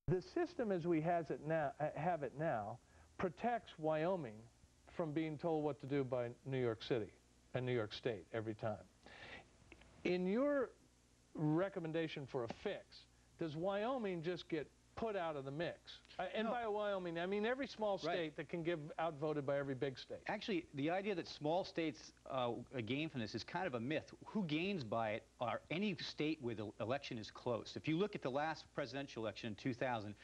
The system as we have it now protects Wyoming from being told what to do by New York City and New York State every time. In your recommendation for a fix, does Wyoming just get put out of the mix? And No. by Wyoming, I mean every small state that can get outvoted by every big state. Actually, the idea that small states gain from this is kind of a myth. Who gains by it are any state where the election is close. If you look at the last presidential election in 2000,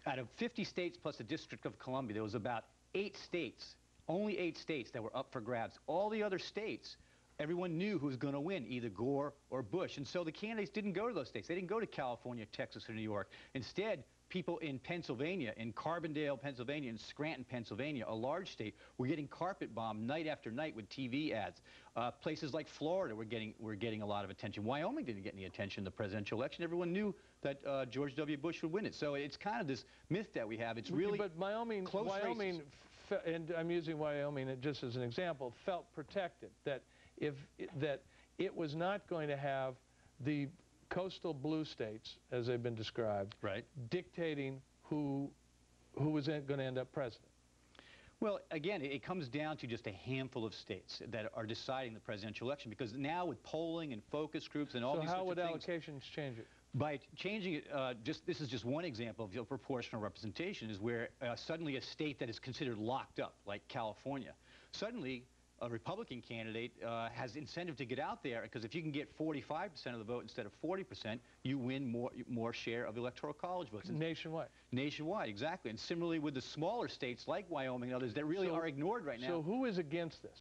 out of 50 states plus the District of Columbia, there was about 8 states, only 8 states that were up for grabs. All the other states, everyone knew who was going to win, either Gore or Bush. And so the candidates didn't go to those states. They didn't go to California, Texas, or New York. Instead, people in Pennsylvania, in Carbondale, Pennsylvania, and Scranton, Pennsylvania, a large state, were getting carpet bombed night after night with TV ads. Places like Florida were getting a lot of attention. Wyoming didn't get any attention in the presidential election. Everyone knew that George W. Bush would win it. So it's kind of this myth that we have. It's really but Wyoming, and I'm using Wyoming just as an example, felt protected that that it was not going to have the coastal blue states, as they've been described, dictating who was going to end up president. Well, again, it comes down to just a handful of states that are deciding the presidential election, because now with polling and focus groups and all these sorts of things... So how would allocations change it? By changing it, this is just one example of proportional representation, is where suddenly a state that is considered locked up, like California, suddenly a Republican candidate has incentive to get out there, because if you can get 45% of the vote instead of 40%, you win more share of Electoral College votes. Nationwide. Nationwide, exactly. And similarly with the smaller states like Wyoming and others that really are ignored right now. So who is against this?